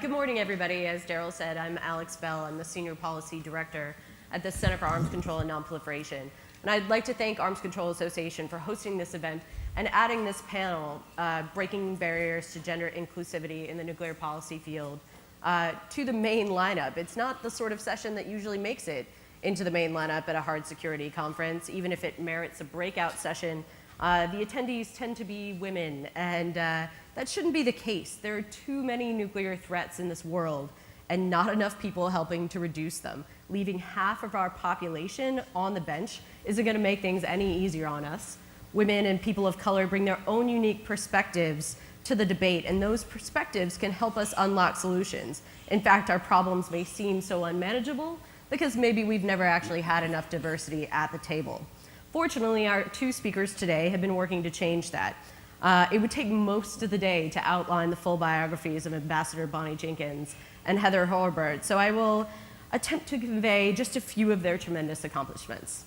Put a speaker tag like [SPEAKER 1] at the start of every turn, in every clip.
[SPEAKER 1] Good morning, everybody. As Daryl said, I'm Alex Bell. I'm the Senior Policy Director at the Center for Arms Control and Non-Proliferation. And I'd like to thank Arms Control Association for hosting this event and adding this panel, Breaking Barriers to Gender Inclusivity in the Nuclear Policy Field, to the main lineup. It's not the sort of session that usually makes it into the main lineup at a hard security conference. Even if it merits a breakout session, the attendees tend to be women, and that shouldn't be the case. There are too many nuclear threats in this world and not enough people helping to reduce them. Leaving half of our population on the bench isn't going to make things any easier on us. Women and people of color bring their own unique perspectives to the debate, and those perspectives can help us unlock solutions. In fact, our problems may seem so unmanageable because maybe we've never actually had enough diversity at the table. Fortunately, our two speakers today have been working to change that. It would take most of the day to outline the full biographies of Ambassador Bonnie Jenkins and Heather Hurlburt, so I will attempt to convey just a few of their tremendous accomplishments.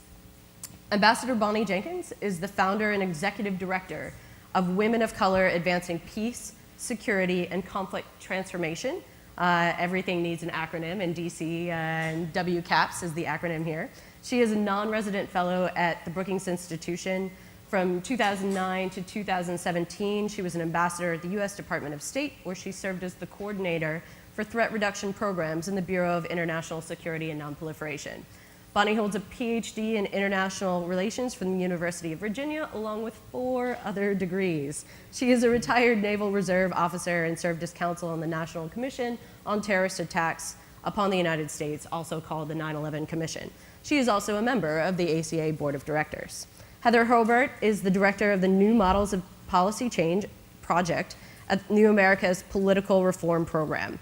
[SPEAKER 1] Ambassador Bonnie Jenkins is the founder and executive director of Women of Color Advancing Peace, Security, and Conflict Transformation. Everything needs an acronym in DC, and WCAPS is the acronym here. She is a non-resident fellow at the Brookings Institution. From 2009 to 2017, she was an ambassador at the U.S. Department of State, where she served as the coordinator for threat reduction programs in the Bureau of International Security and Non-Proliferation. Bonnie holds a PhD in international relations from the University of Virginia, along with 4 other degrees. She is a retired Naval Reserve officer and served as counsel on the National Commission on Terrorist Attacks upon the United States, also called the 9/11 Commission. She is also a member of the ACA Board of Directors. Heather Hurlburt is the director of the New Models of Policy Change project at New America's Political Reform Program.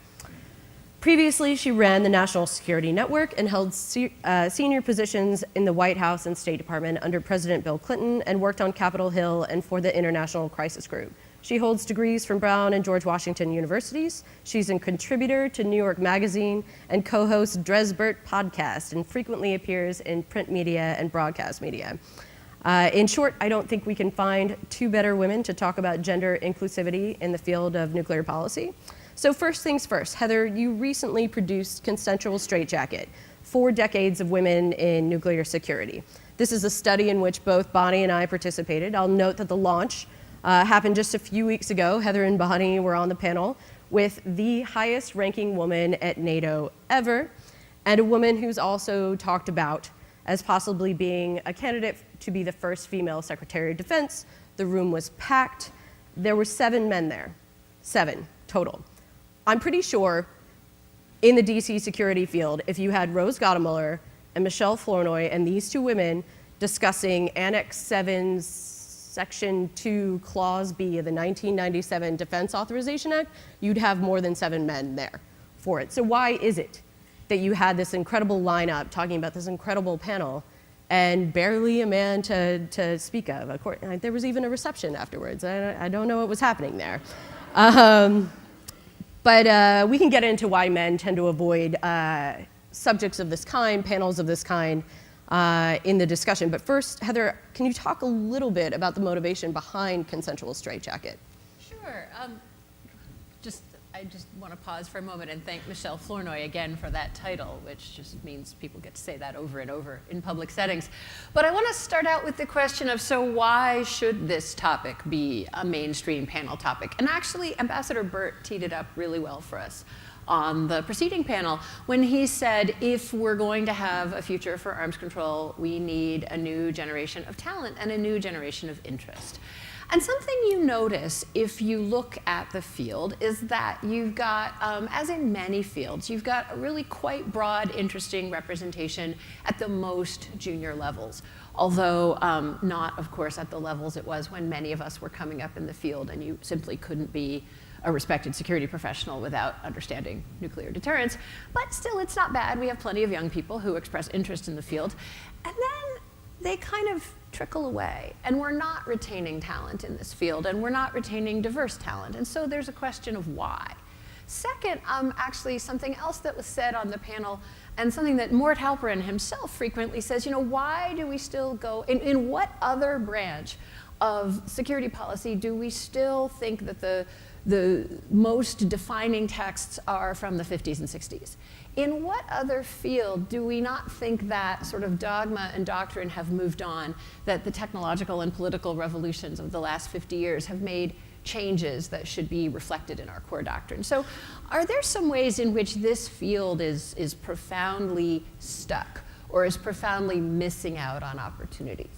[SPEAKER 1] Previously, she ran the National Security Network and held senior positions in the White House and State Department under President Bill Clinton, and worked on Capitol Hill and for the International Crisis Group. She holds degrees from Brown and George Washington universities. She's a contributor to New York Magazine and co-hosts Dresbert podcast, and frequently appears in print media and broadcast media. In short, I don't think we can find 2 better women to talk about gender inclusivity in the field of nuclear policy. So first things first, Heather, you recently produced Consensual Straitjacket, 4 decades of women in nuclear security. This is a study in which both Bonnie and I participated. I'll note that the launch happened just a few weeks ago. Heather and Bonnie were on the panel with the highest ranking woman at NATO ever, and a woman who's also talked about as possibly being a candidate to be the first female Secretary of Defense. The room was packed. There were 7 men there, 7 total. I'm pretty sure in the DC security field, if you had Rose Gottemuller and Michelle Flournoy and these 2 women discussing Annex 7's Section 2, Clause B of the 1997 Defense Authorization Act, you'd have more than 7 men there for it. So why is it that you had this incredible lineup talking about this incredible panel and barely a man to speak of? Of course, there was even a reception afterwards. I don't know what was happening there. But we can get into why men tend to avoid subjects of this kind, panels of this kind, in the discussion. But first, Heather, can you talk a little bit about the motivation behind Consensual Straitjacket?
[SPEAKER 2] Sure. I just want to pause for a moment and thank Michelle Flournoy again for that title, which just means people get to say that over and over in public settings. But I want to start out with the question of, so why should this topic be a mainstream panel topic? And actually, Ambassador Burt teed it up really well for us on the preceding panel when he said, if we're going to have a future for arms control, we need a new generation of talent and a new generation of interest. And something you notice if you look at the field is that you've got, as in many fields, you've got a really quite broad, interesting representation at the most junior levels. Although not, of course, at the levels it was when many of us were coming up in the field and you simply couldn't be a respected security professional without understanding nuclear deterrence. But still, it's not bad. We have plenty of young people who express interest in the field. And then they kind of trickle away, and we're not retaining talent in this field, and we're not retaining diverse talent, and so there's a question of why. Second, actually something else that was said on the panel, and something that Mort Halperin himself frequently says, why do we still go, in what other branch of security policy do we still think that the the most defining texts are from the 50s and 60s. In what other field do we not think that sort of dogma and doctrine have moved on, that the technological and political revolutions of the last 50 years have made changes that should be reflected in our core doctrine? So are there some ways in which this field is profoundly stuck or is profoundly missing out on opportunities?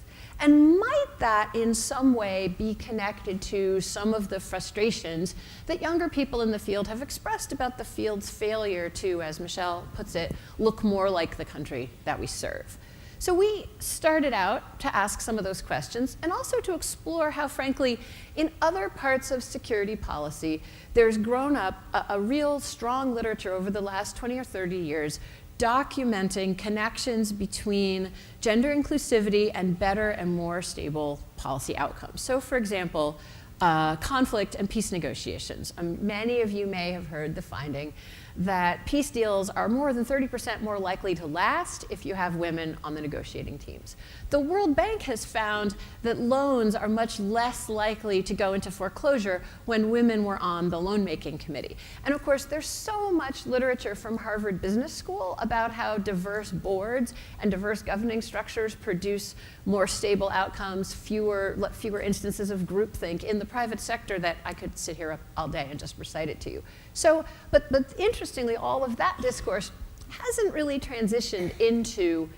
[SPEAKER 2] And might that in some way be connected to some of the frustrations that younger people in the field have expressed about the field's failure to, as Michelle puts it, look more like the country that we serve? So we started out to ask some of those questions and also to explore how, frankly, in other parts of security policy, there's grown up a real strong literature over the last 20 or 30 years documenting connections between gender inclusivity and better and more stable policy outcomes. So for example, conflict and peace negotiations. Many of you may have heard the finding that peace deals are more than 30% more likely to last if you have women on the negotiating teams. The World Bank has found that loans are much less likely to go into foreclosure when women were on the loan-making committee. And of course, there's so much literature from Harvard Business School about how diverse boards and diverse governing structures produce more stable outcomes, fewer instances of groupthink in the private sector that I could sit here all day and just recite it to you. So, but interestingly, all of that discourse hasn't really transitioned into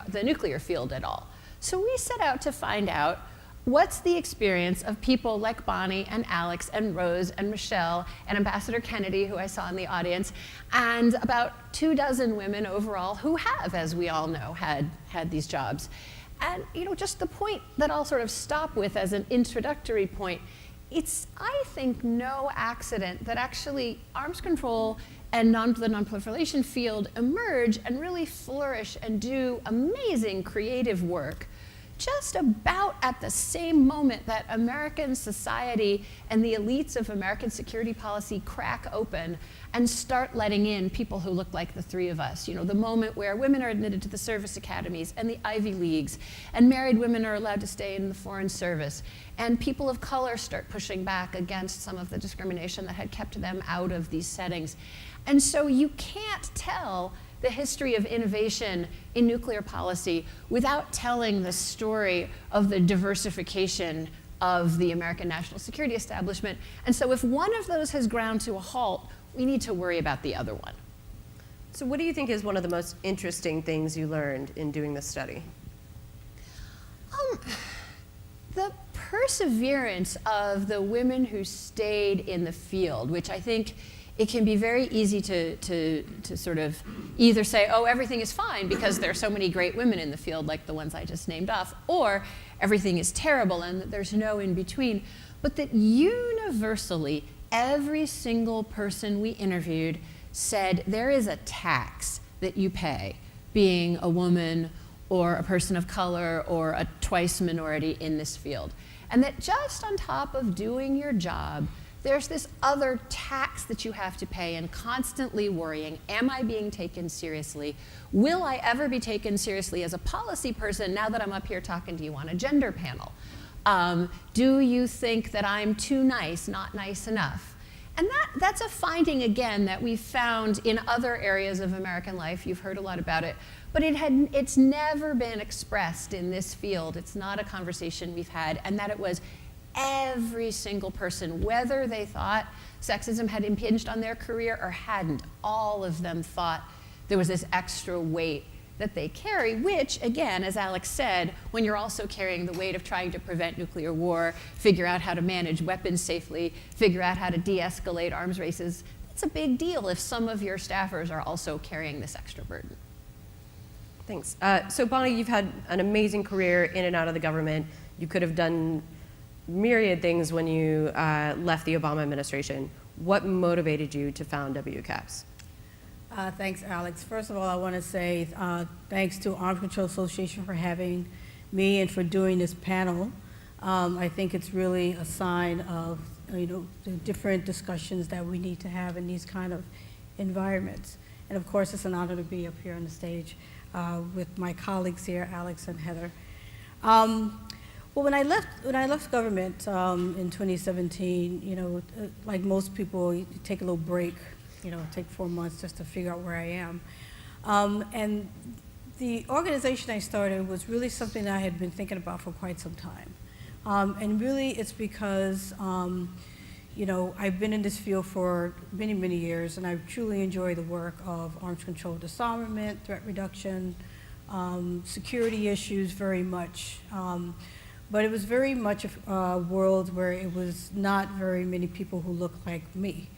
[SPEAKER 2] the nuclear field at all. So we set out to find out what's the experience of people like Bonnie and Alex and Rose and Michelle and Ambassador Kennedy, who I saw in the audience, and about 24 women overall who have, as we all know, had these jobs. And just the point that I'll sort of stop with as an introductory point, it's, I think, no accident that actually arms control and the non-proliferation field emerge and really flourish and do amazing creative work just about at the same moment that American society and the elites of American security policy crack open and start letting in people who look like the three of us. The moment where women are admitted to the service academies and the Ivy Leagues, and married women are allowed to stay in the Foreign Service, and people of color start pushing back against some of the discrimination that had kept them out of these settings. And so you can't tell the history of innovation in nuclear policy without telling the story of the diversification of the American national security establishment. And so if one of those has ground to a halt, we need to worry about the other one.
[SPEAKER 1] So what do you think is one of the most interesting things you learned in doing this study?
[SPEAKER 2] The perseverance of the women who stayed in the field, which I think it can be very easy to sort of either say, oh, everything is fine because there are so many great women in the field, like the ones I just named off, or everything is terrible and that there's no in between. But that universally, every single person we interviewed said there is a tax that you pay being a woman or a person of color or a twice minority in this field. And that just on top of doing your job, there's this other tax that you have to pay and constantly worrying, am I being taken seriously? Will I ever be taken seriously as a policy person now that I'm up here talking to you on a gender panel? Do you think that I'm too nice, not nice enough? And that's a finding, again, that we've found in other areas of American life. You've heard a lot about it. But it's never been expressed in this field. It's not a conversation we've had. And that it was every single person, whether they thought sexism had impinged on their career or hadn't, all of them thought there was this extra weight that they carry, which, again, as Alex said, when you're also carrying the weight of trying to prevent nuclear war, figure out how to manage weapons safely, figure out how to de-escalate arms races, it's a big deal if some of your staffers are also carrying this extra burden.
[SPEAKER 1] Thanks. So Bonnie, you've had an amazing career in and out of the government. You could have done myriad things when you left the Obama administration. What motivated you to found WCAPS?
[SPEAKER 3] Thanks, Alex. First of all, I want to say thanks to Arms Control Association for having me and for doing this panel. I think it's really a sign of the different discussions that we need to have in these kind of environments. And of course, it's an honor to be up here on the stage with my colleagues here, Alex and Heather. Well, when I left government in 2017, you know, like most people, you take a little break, you know, take 4 months just to figure out where I am. And the organization I started was really something that I had been thinking about for quite some time. And really, it's because, you know, I've been in this field for many, many years, and I truly enjoy the work of arms control, disarmament, threat reduction, security issues very much. But it was very much a world where it was not very many people who looked like me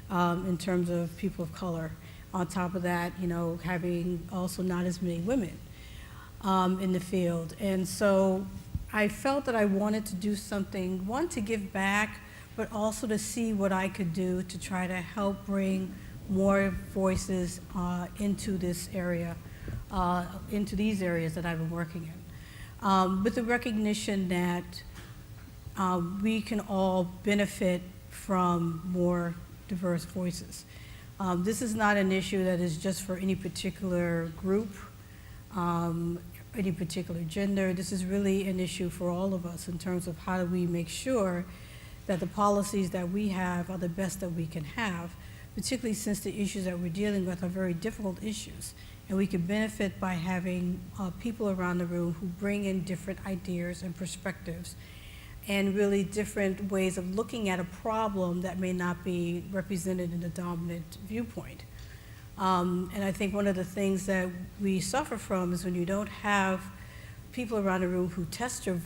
[SPEAKER 3] in terms of people of color. On top of that, you know, having also not as many women in the field. And so I felt that I wanted to do something, one, to give back, but also to see what I could do to try to help bring more voices into this area, into these areas that I've been working in. With the recognition that we can all benefit from more diverse voices. This is not an issue that is just for any particular group, any particular gender. This is really an issue for all of us in terms of how do we make sure that the policies that we have are the best that we can have, particularly since the issues that we're dealing with are very difficult issues. And we can benefit by having people around the room who bring in different ideas and perspectives and really different ways of looking at a problem that may not be represented in the dominant viewpoint. And I think one of the things that we suffer from is when you don't have people around the room who test your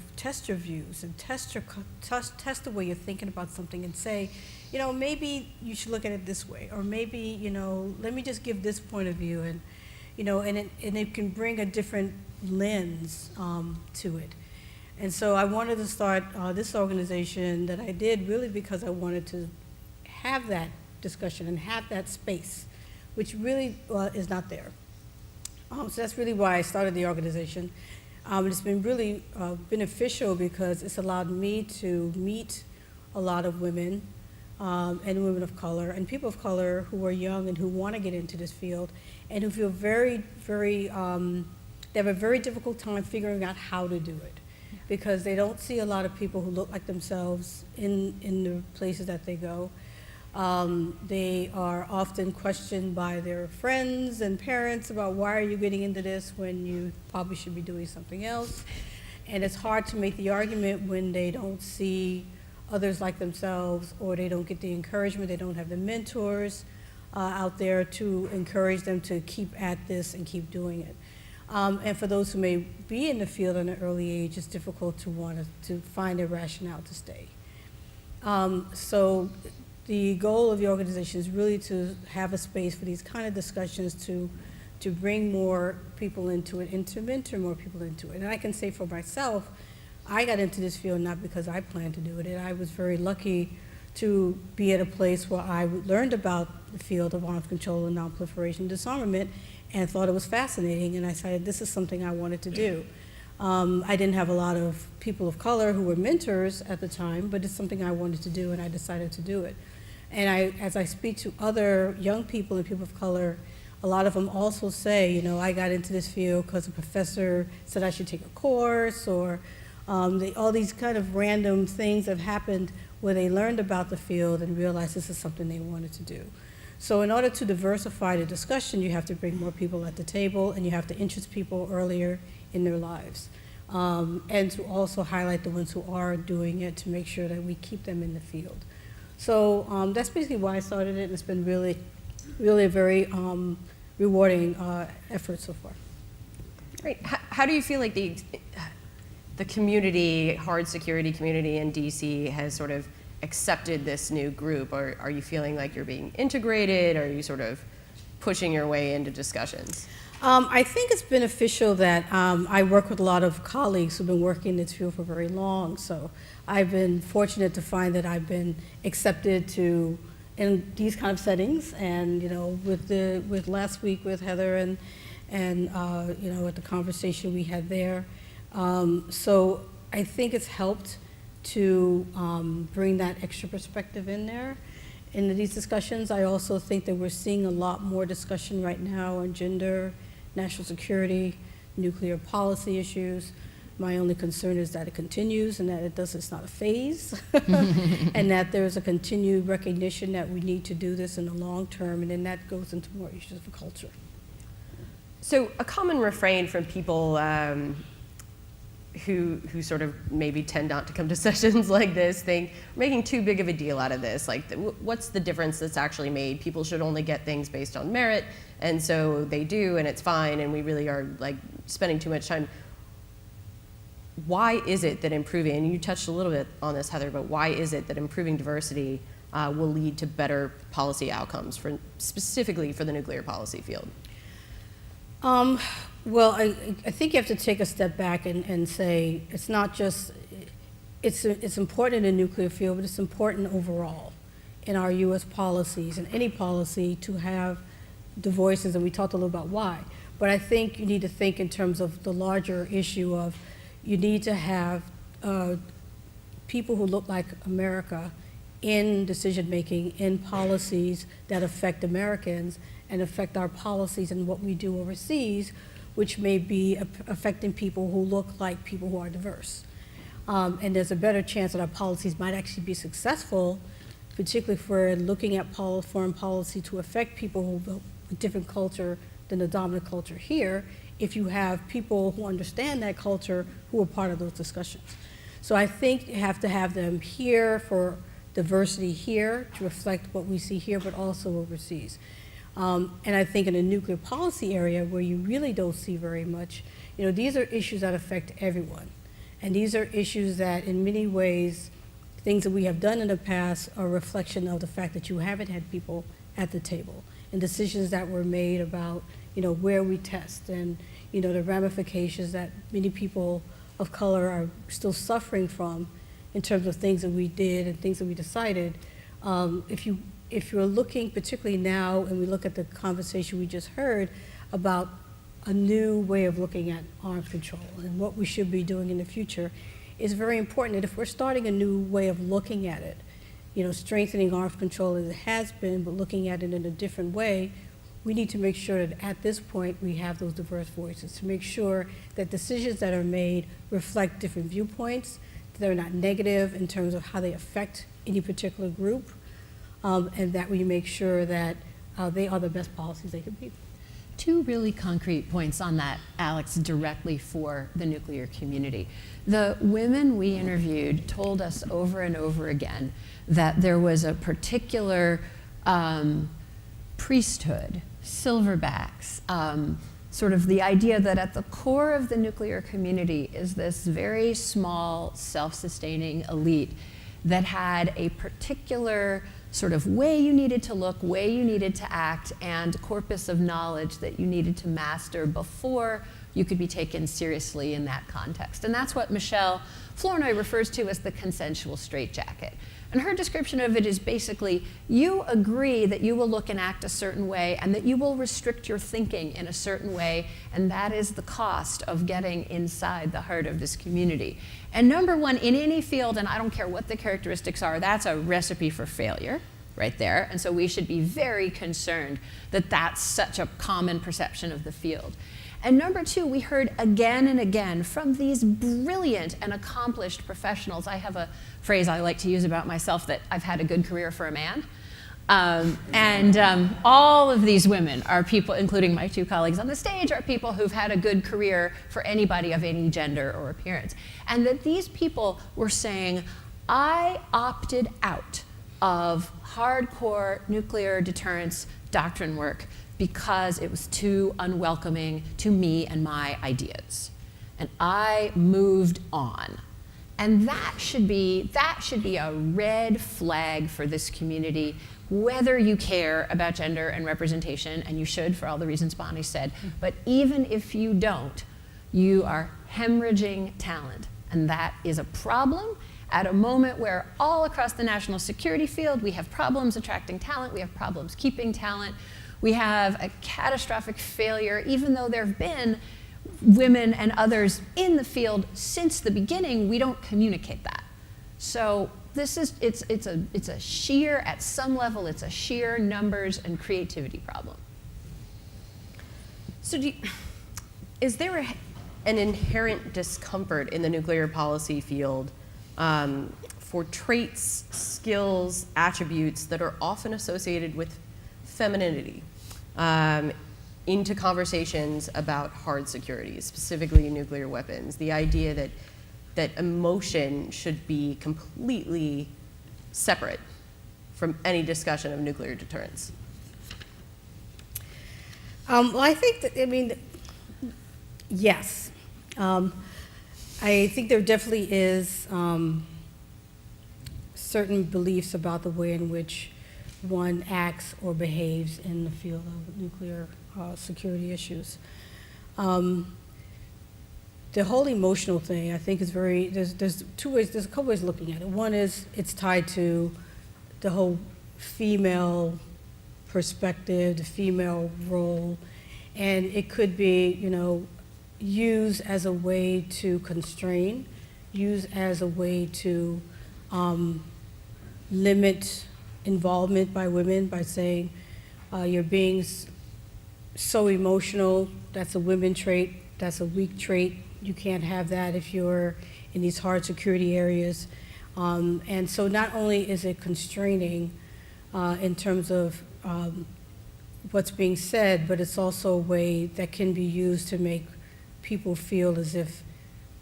[SPEAKER 3] views and test the way you're thinking about something and say, you know, maybe you should look at it this way, or maybe, you know, let me just give this point of view, and, you know, and it can bring a different lens to it. And so I wanted to start this organization that I did really because I wanted to have that discussion and have that space, which really is not there. So that's really why I started the organization. It's been really beneficial because it's allowed me to meet a lot of women and women of color and people of color who are young and who want to get into this field and who feel very, very, they have a very difficult time figuring out how to do it because they don't see a lot of people who look like themselves in the places that they go. They are often questioned by their friends and parents about why are you getting into this when you probably should be doing something else. And it's hard to make the argument when they don't see others like themselves or they don't get the encouragement, they don't have the mentors out there to encourage them to keep at this and keep doing it. And for those who may be in the field at an early age, it's difficult to find a rationale to stay. So the goal of the organization is really to have a space for these kind of discussions to bring more people into it and to mentor more people into it. And I can say for myself, I got into this field not because I planned to do it, and I was very lucky to be at a place where I learned about the field of arms control and non-proliferation disarmament and thought it was fascinating, and I decided this is something I wanted to do. I didn't have a lot of people of color who were mentors at the time, but it's something I wanted to do, and I decided to do it. And as I speak to other young people and people of color, a lot of them also say, you know, I got into this field because a professor said I should take a course, or all these kind of random things have happened where they learned about the field and realized this is something they wanted to do. So in order to diversify the discussion, you have to bring more people at the table, and you have to interest people earlier in their lives. And to also highlight the ones who are doing it to make sure that we keep them in the field. So that's basically why I started it, and it's been really, really a very rewarding effort so far.
[SPEAKER 1] Great. How do you feel like the community, hard security community in DC has sort of accepted this new group? Or are you feeling like you're being integrated? Or are you sort of pushing your way into discussions?
[SPEAKER 3] I think it's beneficial that I work with a lot of colleagues who've been working in this field for very long. So I've been fortunate to find that I've been accepted in these kind of settings. And you know, with last week with Heather and you know, at the conversation we had there. So I think it's helped to bring that extra perspective in there. In these discussions, I also think that we're seeing a lot more discussion right now on gender, national security, nuclear policy issues. My only concern is that it continues and that it's not a phase, and that there's a continued recognition that we need to do this in the long term, and then that goes into more issues of culture.
[SPEAKER 1] So a common refrain from people who sort of maybe tend not to come to sessions like this think we're making too big of a deal out of this. Like, what's the difference that's actually made? People should only get things based on merit, and so they do, and it's fine, and we really are like spending too much time. Why is it that improving, and you touched a little bit on this, Heather, but why is it that improving diversity will lead to better policy outcomes, specifically for the nuclear policy field?
[SPEAKER 3] Well, I think you have to take a step back and say it's not just, it's important in the nuclear field, but it's important overall in our U.S. policies and any policy to have the voices, and we talked a little about why. But I think you need to think in terms of the larger issue of you need to have people who look like America in decision-making, in policies that affect Americans and affect our policies and what we do overseas, which may be affecting people who look like people who are diverse. And there's a better chance that our policies might actually be successful, particularly if we're looking at foreign policy to affect people who have a different culture than the dominant culture here, if you have people who understand that culture who are part of those discussions. So I think you have to have them here for diversity here to reflect what we see here, but also overseas. And I think in the nuclear policy area where you really don't see very much, you know, these are issues that affect everyone. And these are issues that in many ways, things that we have done in the past are a reflection of the fact that you haven't had people at the table and decisions that were made about, you know, where we test and, you know, the ramifications that many people of color are still suffering from in terms of things that we did and things that we decided. If you're looking, particularly now, and we look at the conversation we just heard about a new way of looking at arms control and what we should be doing in the future, it's very important that if we're starting a new way of looking at it, you know, strengthening arms control as it has been, but looking at it in a different way, we need to make sure that at this point we have those diverse voices to make sure that decisions that are made reflect different viewpoints, that they're not negative in terms of how they affect any particular group, and that we make sure that they are the best policies they can be.
[SPEAKER 2] Two really concrete points on that, Alex, directly for the nuclear community. The women we interviewed told us over and over again that there was a particular priesthood, silverbacks, sort of the idea that at the core of the nuclear community is this very small, self-sustaining elite that had a particular sort of way you needed to look, way you needed to act, and corpus of knowledge that you needed to master before you could be taken seriously in that context. And that's what Michelle Flournoy refers to as the consensual straitjacket. And her description of it is basically, you agree that you will look and act a certain way and that you will restrict your thinking in a certain way, and that is the cost of getting inside the heart of this community. And number one, in any field, and I don't care what the characteristics are, that's a recipe for failure right there. And so we should be very concerned that that's such a common perception of the field. And number two, we heard again and again from these brilliant and accomplished professionals. I have a phrase I like to use about myself, that I've had a good career for a man. All of these women are people, including my two colleagues on the stage, are people who've had a good career for anybody of any gender or appearance. And that these people were saying, I opted out of hardcore nuclear deterrence doctrine work because it was too unwelcoming to me and my ideas. And I moved on. And that should be a red flag for this community, whether you care about gender and representation, and you should for all the reasons Bonnie said, but even if you don't, you are hemorrhaging talent. And that is a problem at a moment where all across the national security field, we have problems attracting talent, we have problems keeping talent, we have a catastrophic failure, even though there have been women and others in the field since the beginning, we don't communicate that. So this is, it's a sheer, at some level, it's a sheer numbers and creativity problem.
[SPEAKER 1] So is there an inherent discomfort in the nuclear policy field for traits, skills, attributes that are often associated with femininity into conversations about hard security, specifically nuclear weapons. The idea that emotion should be completely separate from any discussion of nuclear deterrence.
[SPEAKER 3] Well, I think that, I mean, yes. I think there definitely is certain beliefs about the way in which one acts or behaves in the field of nuclear security issues. The whole emotional thing, I think, is very, there's two ways, there's a couple ways of looking at it. One is it's tied to the whole female perspective, the female role, and it could be, you know, used as a way to constrain, used as a way to limit involvement by women by saying, you're being so emotional, that's a women trait, that's a weak trait, you can't have that if you're in these hard security areas. And so not only is it constraining in terms of what's being said, but it's also a way that can be used to make people feel as if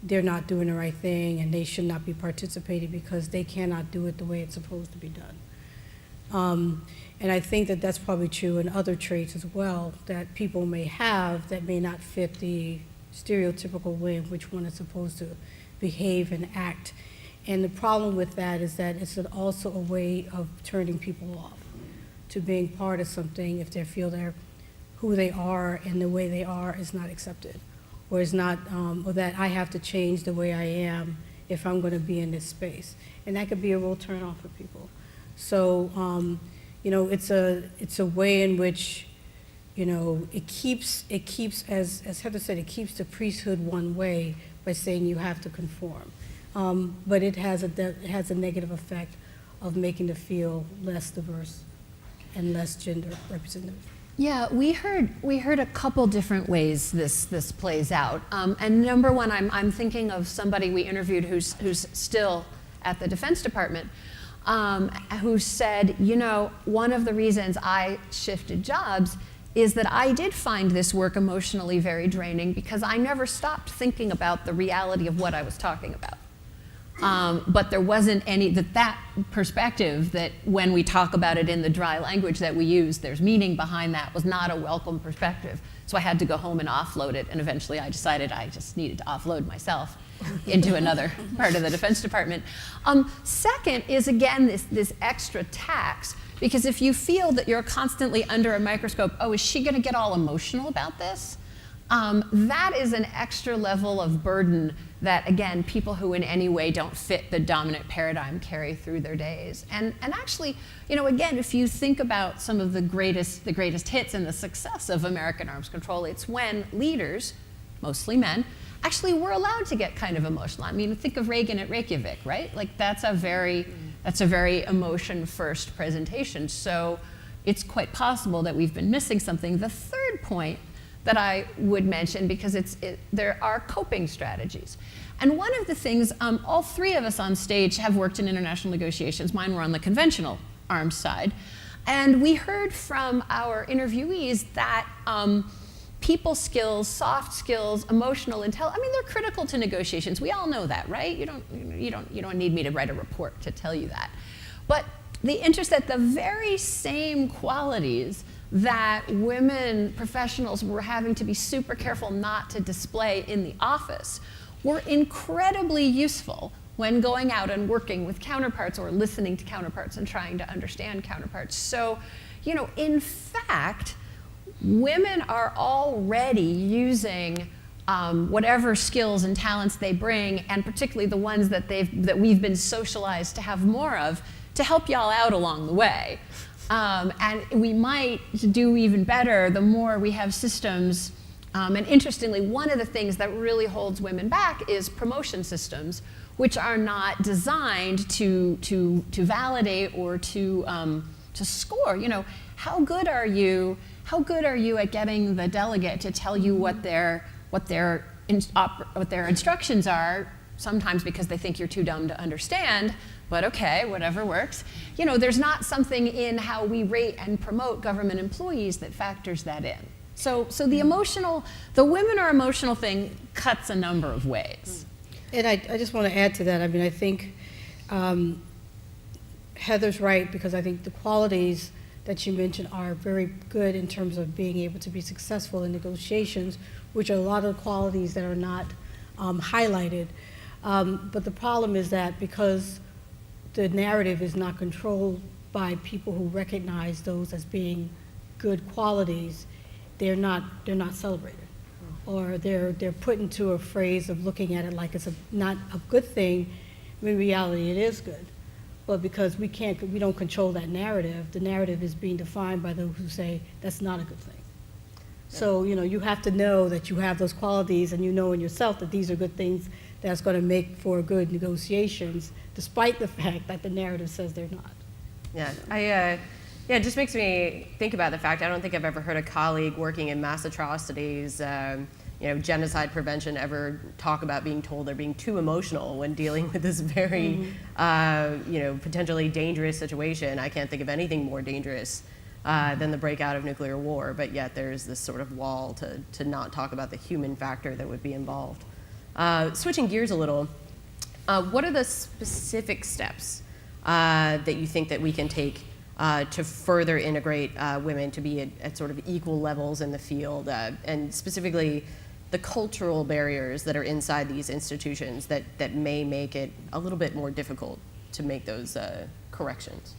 [SPEAKER 3] they're not doing the right thing and they should not be participating because they cannot do it the way it's supposed to be done. And I think that that's probably true in other traits as well that people may have that may not fit the stereotypical way in which one is supposed to behave and act. And the problem with that is that it's also a way of turning people off to being part of something if they feel they're who they are and the way they are is not accepted, or is not, or that I have to change the way I am if I'm going to be in this space. And that could be a real turn off for people. So, you know, it's a way in which, you know, it keeps as Heather said, it keeps the priesthood one way by saying you have to conform. But it has a negative effect of making the field less diverse and less gender representative.
[SPEAKER 2] Yeah, we heard a couple different ways this plays out. And number one, I'm thinking of somebody we interviewed who's still at the Defense Department, who said, you know, one of the reasons I shifted jobs is that I did find this work emotionally very draining because I never stopped thinking about the reality of what I was talking about. But there wasn't any, that perspective that when we talk about it in the dry language that we use, there's meaning behind that, was not a welcome perspective. So I had to go home and offload it, and eventually I decided I just needed to offload myself into another part of the Defense Department. Second is, again, this extra tax, because if you feel that you're constantly under a microscope, oh, is she gonna get all emotional about this? That is an extra level of burden that, again, people who in any way don't fit the dominant paradigm carry through their days. And actually, you know, again, if you think about some of the greatest hits and the success of American arms control, it's when leaders, mostly men, actually were allowed to get kind of emotional. I mean, think of Reagan at Reykjavik, right? Like that's a very emotion-first presentation. So it's quite possible that we've been missing something. The third point that I would mention, because there are coping strategies. And one of the things, all three of us on stage have worked in international negotiations. Mine were on the conventional arms side. And we heard from our interviewees that people skills, soft skills, emotional intelligence, I mean, they're critical to negotiations. We all know that, right? You don't need me to write a report to tell you that. But the interest that the very same qualities that women professionals were having to be super careful not to display in the office were incredibly useful when going out and working with counterparts or listening to counterparts and trying to understand counterparts. So, you know, in fact, women are already using whatever skills and talents they bring, and particularly the ones that we've been socialized to have more of, to help y'all out along the way. And we might do even better the more we have systems. And interestingly, one of the things that really holds women back is promotion systems, which are not designed to validate or to score. You know, how good are you at getting the delegate to tell you what their what their instructions are, sometimes because they think you're too dumb to understand, but okay, whatever works. You know, there's not something in how we rate and promote government employees that factors that in. So the women are emotional thing cuts a number of ways.
[SPEAKER 3] And I just want to add to that. I mean, I think Heather's right, because I think the qualities that you mentioned are very good in terms of being able to be successful in negotiations, which are a lot of qualities that are not highlighted. But the problem is that because the narrative is not controlled by people who recognize those as being good qualities, they're not celebrated. Or they're put into a phrase of looking at it like it's not a good thing, when in reality it is good. But because we don't control that narrative, the narrative is being defined by those who say that's not a good thing. So, you know, you have to know that you have those qualities, and you know in yourself that these are good things that's going to make for good negotiations, despite the fact that the narrative says they're not.
[SPEAKER 1] Yeah, it just makes me think about the fact I don't think I've ever heard a colleague working in mass atrocities, genocide prevention, ever talk about being told they're being too emotional when dealing with this very, potentially dangerous situation. I can't think of anything more dangerous than the breakout of nuclear war, but yet there's this sort of wall to not talk about the human factor that would be involved. Switching gears a little, what are the specific steps that you think that we can take to further integrate women to be at sort of equal levels in the field, and specifically the cultural barriers that are inside these institutions that may make it a little bit more difficult to make those corrections?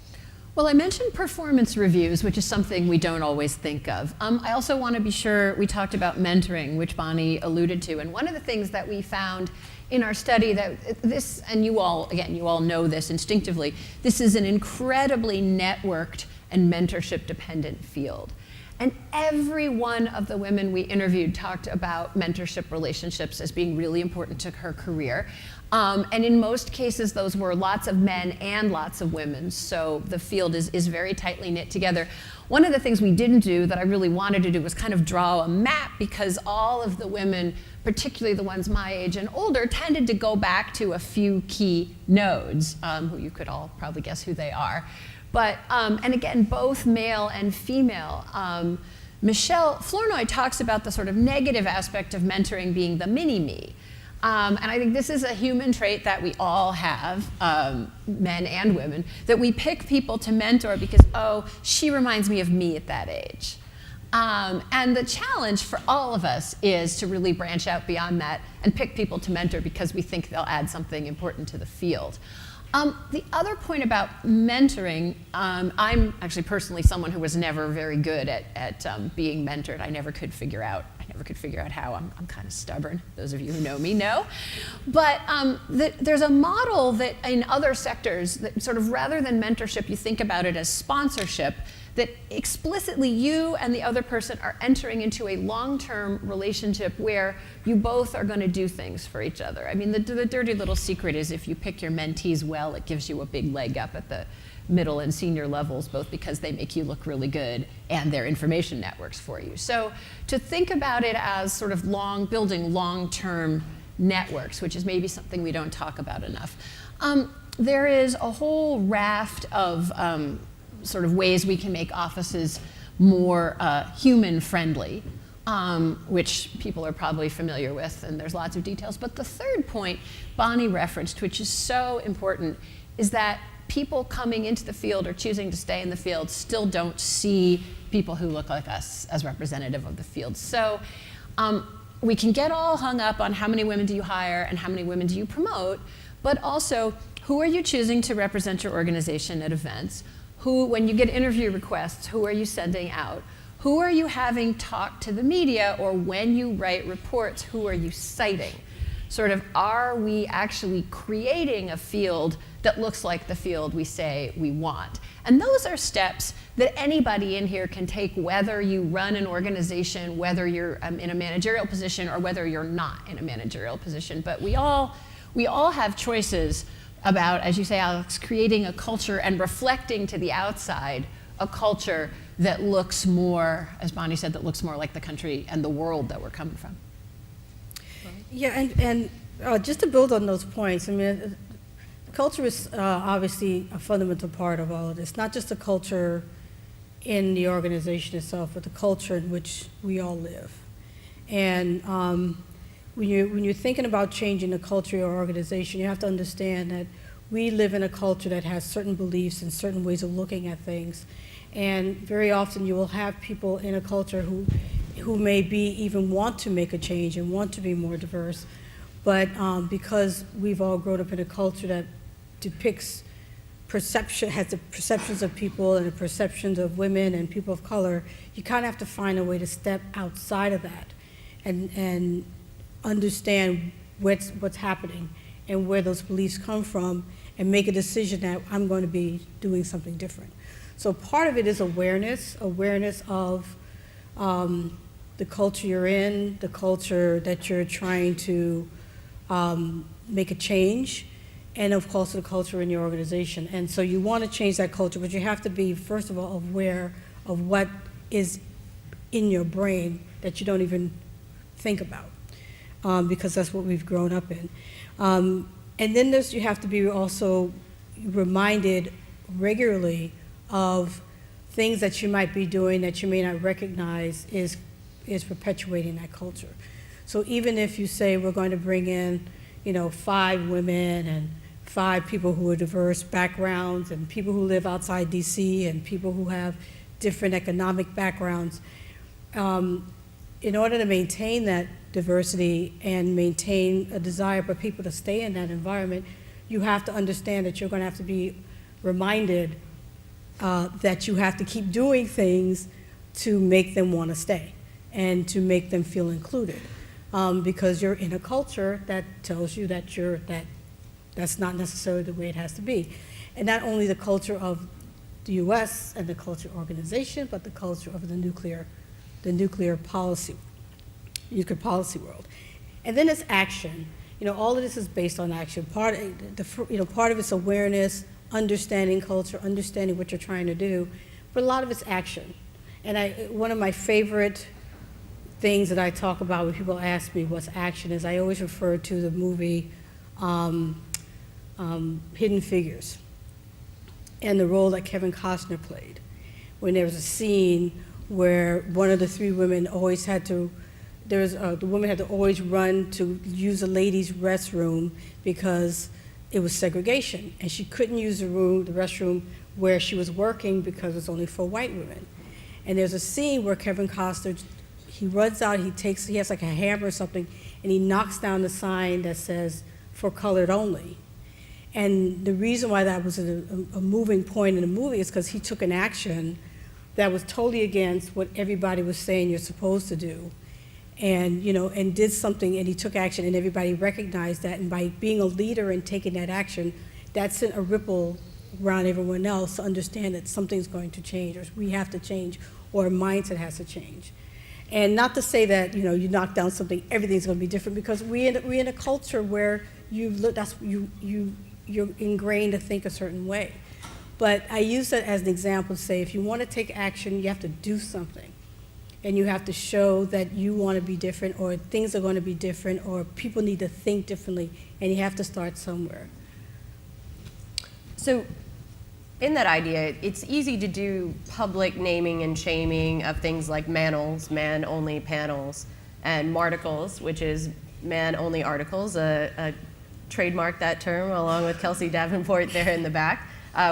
[SPEAKER 2] Well, I mentioned performance reviews, which is something we don't always think of. I also want to be sure we talked about mentoring, which Bonnie alluded to. And one of the things that we found in our study that this, and you all know this instinctively, this is an incredibly networked and mentorship dependent field. And every one of the women we interviewed talked about mentorship relationships as being really important to her career. And in most cases, those were lots of men and lots of women. So the field is very tightly knit together. One of the things we didn't do that I really wanted to do was kind of draw a map, because all of the women, particularly the ones my age and older, tended to go back to a few key nodes, who you could all probably guess who they are. But, and again, both male and female. Michelle Flournoy talks about the sort of negative aspect of mentoring being the mini-me. And I think this is a human trait that we all have, men and women, that we pick people to mentor because, oh, she reminds me of me at that age. And the challenge for all of us is to really branch out beyond that and pick people to mentor because we think they'll add something important to the field. The other point about mentoring, I'm actually personally someone who was never very good at being mentored. I never could figure out how. I'm kind of stubborn. Those of you who know me know. But there's a model that in other sectors that sort of, rather than mentorship, you think about it as sponsorship, that explicitly you and the other person are entering into a long-term relationship where you both are going to do things for each other. I mean, the dirty little secret is if you pick your mentees well, it gives you a big leg up at the middle and senior levels, both because they make you look really good and they're information networks for you. So to think about it as sort of building long-term networks, which is maybe something we don't talk about enough. There is a whole raft of sort of ways we can make offices more human-friendly, which people are probably familiar with, and there's lots of details. But the third point Bonnie referenced, which is so important, is that people coming into the field or choosing to stay in the field still don't see people who look like us as representative of the field. So we can get all hung up on how many women do you hire and how many women do you promote, but also who are you choosing to represent your organization at events? Who, when you get interview requests, who are you sending out? Who are you having talk to the media, or when you write reports, who are you citing? Sort of, are we actually creating a field that looks like the field we say we want? And those are steps that anybody in here can take, whether you run an organization, whether you're in a managerial position, or whether you're not in a managerial position. But we all have choices about, as you say, Alex, creating a culture and reflecting to the outside a culture that looks more, as Bonnie said, that looks more like the country and the world that we're coming from.
[SPEAKER 3] Yeah, and just to build on those points, I mean, culture is obviously a fundamental part of all of this, not just the culture in the organization itself, but the culture in which we all live. And when you're thinking about changing the culture of your organization, you have to understand that we live in a culture that has certain beliefs and certain ways of looking at things. And very often you will have people in a culture who maybe even want to make a change and want to be more diverse, but because we've all grown up in a culture that depicts perception, has the perceptions of people and the perceptions of women and people of color, you kind of have to find a way to step outside of that and understand what's happening and where those beliefs come from and make a decision that I'm going to be doing something different. So part of it is awareness of the culture you're in, the culture that you're trying to make a change, and of course the culture in your organization. And so you want to change that culture, but you have to be, first of all, aware of what is in your brain that you don't even think about, because that's what we've grown up in. And then you have to be also reminded regularly of things that you might be doing that you may not recognize is perpetuating that culture. So even if you say we're going to bring in, 5 women and 5 people who are diverse backgrounds and people who live outside DC and people who have different economic backgrounds, in order to maintain that diversity and maintain a desire for people to stay in that environment, you have to understand that you're going to have to be reminded that you have to keep doing things to make them want to stay and to make them feel included, because you're in a culture that tells you that that's not necessarily the way it has to be. And not only the culture of the U.S. and the culture organization, but the culture of the nuclear policy world. And then it's action. All of this is based on action. Part of it's awareness, understanding culture, understanding what you're trying to do, but a lot of it's action. And one of my favorite things that I talk about when people ask me what's action is I always refer to the movie Hidden Figures and the role that Kevin Costner played, when there was a scene where one of the 3 women always had to, the woman had to always run to use a ladies' restroom because it was segregation, and she couldn't use the restroom where she was working because it was only for white women. And there's a scene where Kevin Costner, he runs out, he has like a hammer or something, and he knocks down the sign that says, "For colored only." And the reason why that was a moving point in the movie is because he took an action that was totally against what everybody was saying you're supposed to do, and and did something, and he took action, and everybody recognized that. And by being a leader and taking that action, that sent a ripple around everyone else to understand that something's going to change, or we have to change, or a mindset has to change. And not to say that you knock down something, everything's going to be different, because we're in a culture where you're ingrained to think a certain way. But I use that as an example to say, if you want to take action, you have to do something. And you have to show that you want to be different, or things are going to be different, or people need to think differently, and you have to start somewhere.
[SPEAKER 1] So in that idea, it's easy to do public naming and shaming of things like manels, man-only panels, and marticles, which is man-only articles, trademarked that term along with Kelsey Davenport there in the back.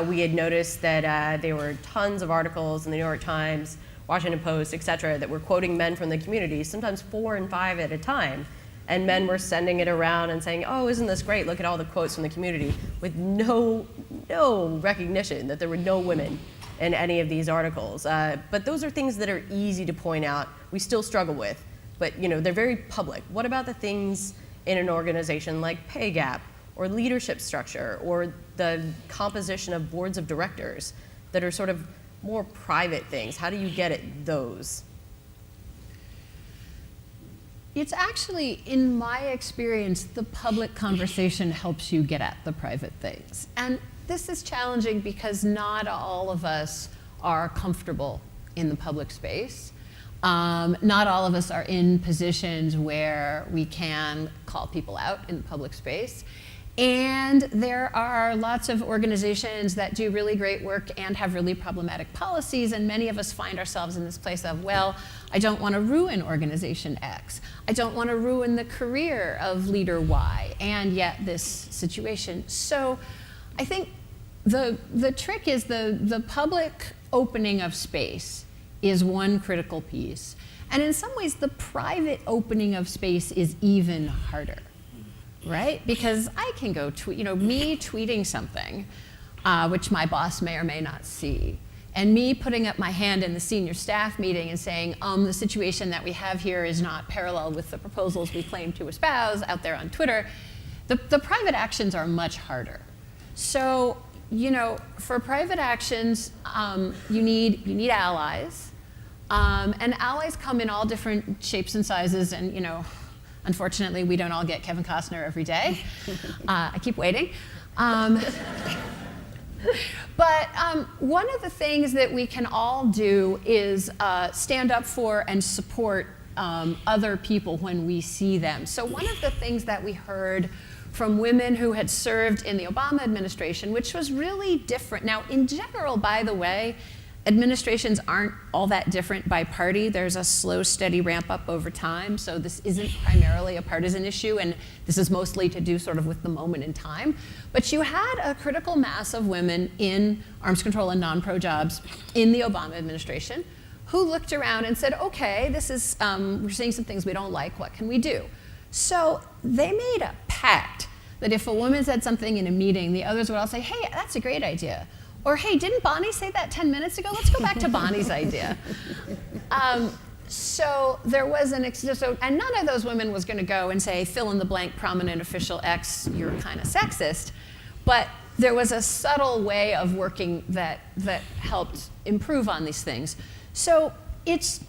[SPEAKER 1] We had noticed that there were tons of articles in the New York Times, Washington Post, et cetera, that were quoting men from the community, sometimes 4 and 5 at a time. And men were sending it around and saying, "Oh, isn't this great? Look at all the quotes from the community," with no recognition that there were no women in any of these articles. But those are things that are easy to point out. We still struggle with, but they're very public. What about the things in an organization like pay gap, or leadership structure, or the composition of boards of directors that are sort of more private things? How do you get at those?
[SPEAKER 2] It's actually, in my experience, the public conversation helps you get at the private things. And this is challenging because not all of us are comfortable in the public space. Not all of us are in positions where we can call people out in the public space. And there are lots of organizations that do really great work and have really problematic policies, and many of us find ourselves in this place of, well, I don't want to ruin organization X. I don't want to ruin the career of leader Y, and yet this situation. So I think the trick is the public opening of space is one critical piece. And in some ways, the private opening of space is even harder. Right? Because I can go tweet, me tweeting something, which my boss may or may not see, and me putting up my hand in the senior staff meeting and saying, the situation that we have here is not parallel with the proposals we claim to espouse out there on Twitter. The private actions are much harder. So, for private actions, you need allies, and allies come in all different shapes and sizes, and unfortunately, we don't all get Kevin Costner every day. I keep waiting. But one of the things that we can all do is stand up for and support other people when we see them. So one of the things that we heard from women who had served in the Obama administration, which was really different. Now, in general, by the way, administrations aren't all that different by party. There's a slow, steady ramp up over time. So this isn't primarily a partisan issue, and this is mostly to do sort of with the moment in time. But you had a critical mass of women in arms control and non-pro jobs in the Obama administration who looked around and said, okay, this is, we're seeing some things we don't like, what can we do? So they made a pact that if a woman said something in a meeting, the others would all say, hey, that's a great idea. Or, hey, didn't Bonnie say that 10 minutes ago? Let's go back to Bonnie's idea. So there was and none of those women was going to go and say, fill in the blank prominent official X, you're kind of sexist. But there was a subtle way of working that helped improve on these things. So it's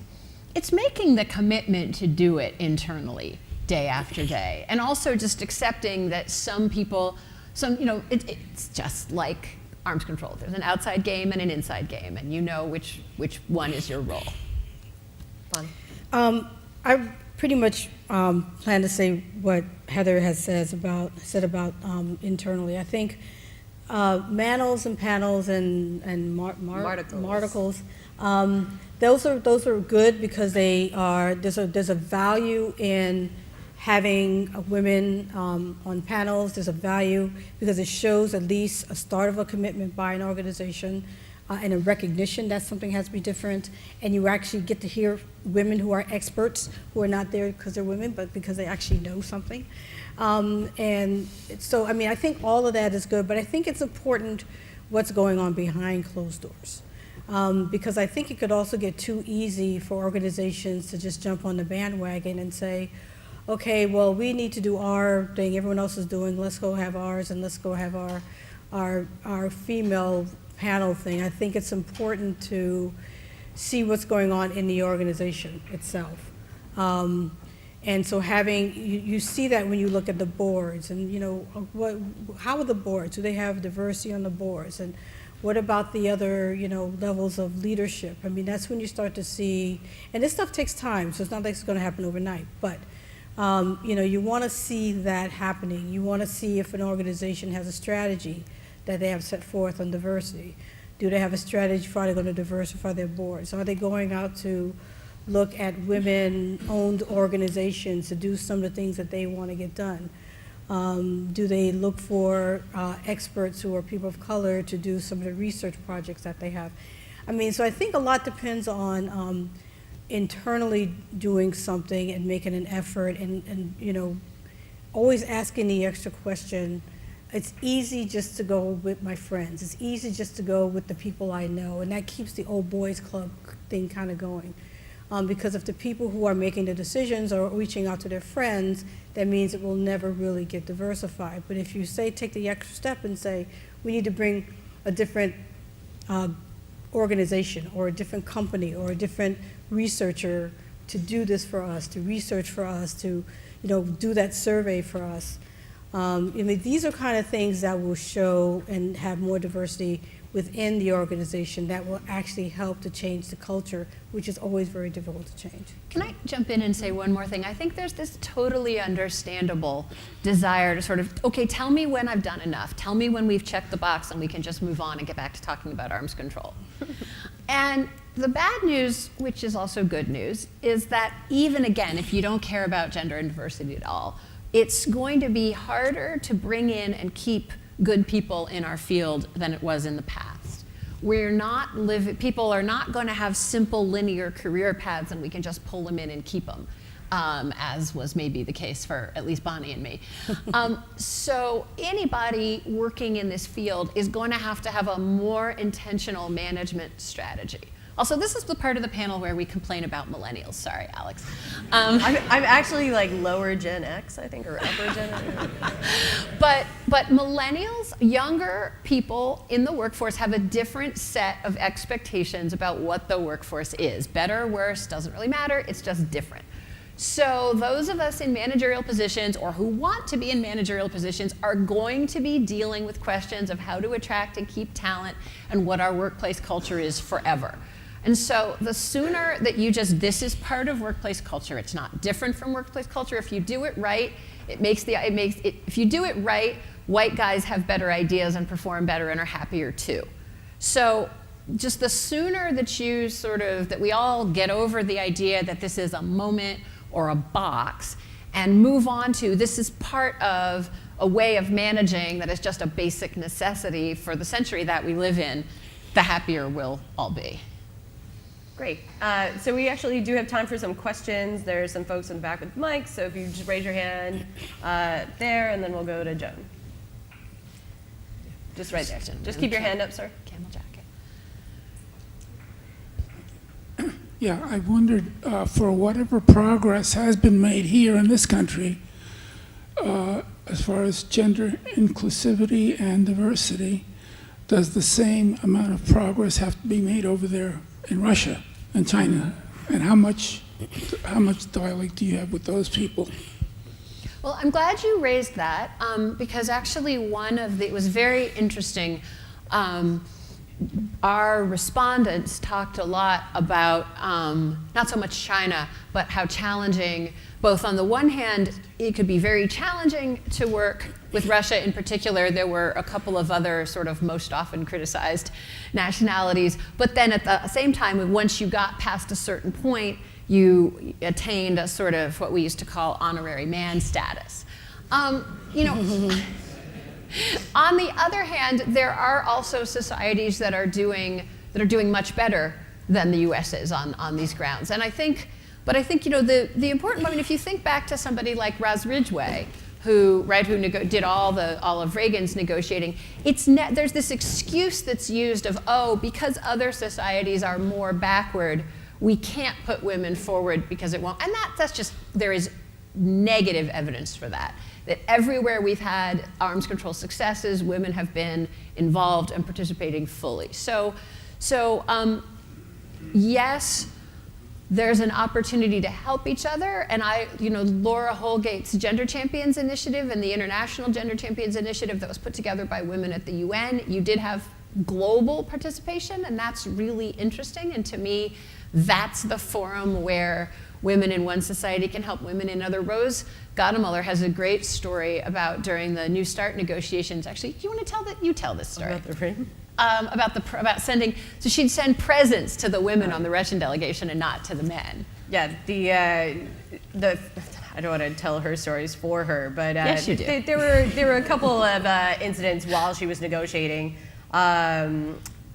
[SPEAKER 2] making the commitment to do it internally, day after day. And also just accepting that some people, it's just like arms control. There's an outside game and an inside game, and you know which one is your role.
[SPEAKER 3] I pretty much plan to say what Heather has said about internally. I think manels and panels and marticles, those are good because there's a value in having women on panels. There's a value because it shows at least a start of a commitment by an organization and a recognition that something has to be different. And you actually get to hear women who are experts, who are not there because they're women, but because they actually know something. And so, I think all of that is good, but I think it's important what's going on behind closed doors. Because I think it could also get too easy for organizations to just jump on the bandwagon and say, okay, well, we need to do our thing everyone else is doing, let's go have ours, and let's go have our female panel thing. I think it's important to see what's going on in the organization itself. And so you see that when you look at the boards, and how are the boards? Do they have diversity on the boards? And what about the other, levels of leadership? That's when you start to see, and this stuff takes time, so it's not like it's gonna happen overnight, but you want to see that happening. You want to see if an organization has a strategy that they have set forth on diversity. Do they have a strategy for how they're going to diversify their boards? Are they going out to look at women-owned organizations to do some of the things that they want to get done? Do they look for experts who are people of color to do some of the research projects that they have? So I think a lot depends on internally doing something and making an effort and always asking the extra question. It's easy just to go with my friends. It's easy just to go with the people I know, and that keeps the old boys club thing kind of going. Because if the people who are making the decisions are reaching out to their friends, that means it will never really get diversified. But if you take the extra step and say, we need to bring a different organization or a different company or a different researcher to do this for us, to research for us, to do that survey for us. These are kind of things that will show and have more diversity within the organization that will actually help to change the culture, which is always very difficult to change.
[SPEAKER 2] Can I jump in and say one more thing? I think there's this totally understandable desire to sort of, okay, tell me when I've done enough. Tell me when we've checked the box and we can just move on and get back to talking about arms control. And the bad news, which is also good news, is that even again, if you don't care about gender and diversity at all, it's going to be harder to bring in and keep good people in our field than it was in the past. People are not going to have simple linear career paths and we can just pull them in and keep them, as was maybe the case for at least Bonnie and me. So anybody working in this field is going to have a more intentional management strategy. Also, this is the part of the panel where we complain about millennials. Sorry, Alex.
[SPEAKER 1] I'm actually like lower Gen X, I think, or upper Gen X.
[SPEAKER 2] But millennials, younger people in the workforce have a different set of expectations about what the workforce is. Better or worse, doesn't really matter, it's just different. So those of us in managerial positions or who want to be in managerial positions are going to be dealing with questions of how to attract and keep talent and what our workplace culture is forever. And so the sooner that this is part of workplace culture, it's not different from workplace culture. If you do it right, if you do it right, white guys have better ideas and perform better and are happier too. So just the sooner that we all get over the idea that this is a moment or a box and move on to this is part of a way of managing that is just a basic necessity for the century that we live in, the happier we'll all be.
[SPEAKER 1] Great. So we actually do have time for some questions. There's some folks in the back with mics, so if you just raise your hand there, and then we'll go to Joan. Just right there. Just keep your hand up, sir.
[SPEAKER 2] Camel jacket.
[SPEAKER 4] Yeah, I wondered, for whatever progress has been made here in this country, as far as gender inclusivity and diversity, does the same amount of progress have to be made over there in Russia and China? And how much dialogue do you have with those people?
[SPEAKER 2] Well, I'm glad you raised that because actually it was very interesting. Our respondents talked a lot about not so much China, but how challenging, both on the one hand, it could be very challenging to work with Russia in particular. There were a couple of other sort of most often criticized nationalities, but then at the same time, once you got past a certain point, you attained a sort of what we used to call honorary man status. On the other hand, there are also societies that are doing much better than the U.S. is on these grounds. And I think the important moment, if you think back to somebody like Ros Ridgway, who did all of Reagan's negotiating, there's this excuse that's used of, because other societies are more backward, we can't put women forward because it won't. And there is negative evidence for that. That everywhere we've had arms control successes, women have been involved and participating fully. So yes, there's an opportunity to help each other. And Laura Holgate's Gender Champions Initiative and the International Gender Champions Initiative that was put together by women at the UN, you did have global participation, and that's really interesting. And to me, that's the forum where women in one society can help women in other. Rose Gadamuller has a great story about during the New START negotiations. Actually, do you want to tell that? You tell this story.
[SPEAKER 1] About the ring?
[SPEAKER 2] About sending, so she'd send presents to the women on the Russian delegation and not to the men.
[SPEAKER 1] Yeah, I don't want to tell her stories for her, but
[SPEAKER 2] yes, you do.
[SPEAKER 1] There were a couple of incidents while she was negotiating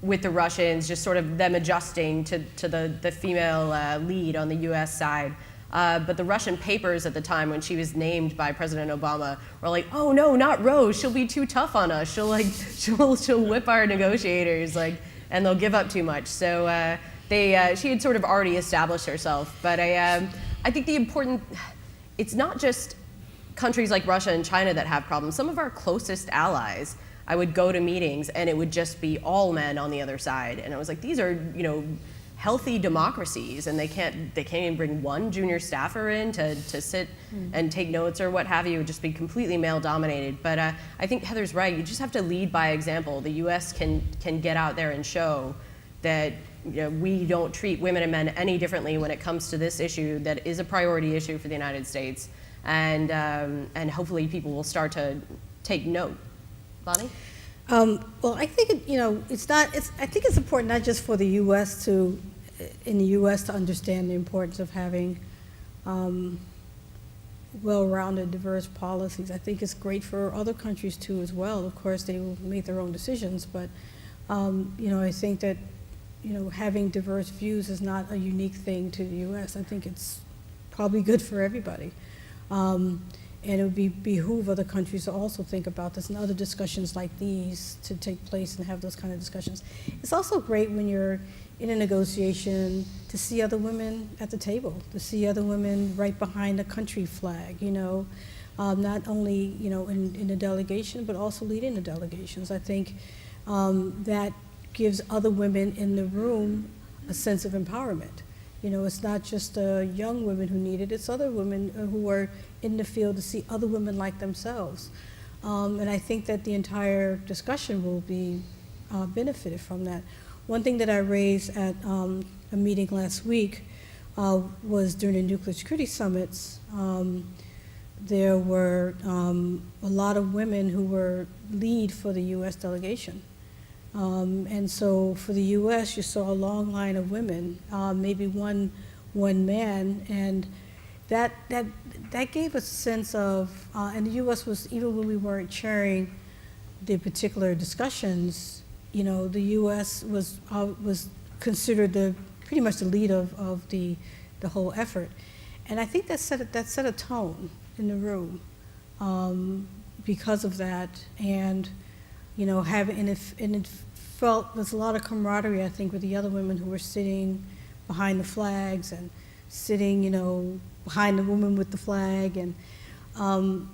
[SPEAKER 1] with the Russians, just sort of them adjusting to the female lead on the U.S. side. But the Russian papers at the time, when she was named by President Obama, were like, "Oh no, not Rose. She'll be too tough on us. She'll whip our negotiators, and they'll give up too much." So she had sort of already established herself. But I think it's not just countries like Russia and China that have problems. Some of our closest allies, I would go to meetings and it would just be all men on the other side, and I was like, these are healthy democracies, and they can't even bring one junior staffer in to sit and take notes or what have you. It would just be completely male dominated. But I think Heather's right. You just have to lead by example. The U.S. can get out there and show that we don't treat women and men any differently when it comes to this issue that is a priority issue for the United States, and hopefully people will start to take note. Bonnie?
[SPEAKER 3] Well, I think I think it's important not just for the U.S. in the U.S. to understand the importance of having well-rounded, diverse policies. I think it's great for other countries too, as well. Of course, they will make their own decisions, but I think that having diverse views is not a unique thing to the U.S. I think it's probably good for everybody. And it would behoove other countries to also think about this and other discussions like these to take place and have those kind of discussions. It's also great when you're in a negotiation to see other women at the table, to see other women right behind the country flag, not only, in the delegation, but also leading the delegations. I think that gives other women in the room a sense of empowerment. It's not just young women who need it, it's other women who are in the field to see other women like themselves. And I think that the entire discussion will be benefited from that. One thing that I raised at a meeting last week was during the nuclear security summits. There were a lot of women who were lead for the U.S. delegation. And so for the U.S., you saw a long line of women, maybe one man, and that gave a sense of, and the U.S. was, even when we weren't chairing the particular discussions, the U.S. was considered pretty much the lead of the whole effort. And I think that set a tone in the room because of that, and it felt there's a lot of camaraderie, I think, with the other women who were sitting behind the flags and sitting, behind the woman with the flag. And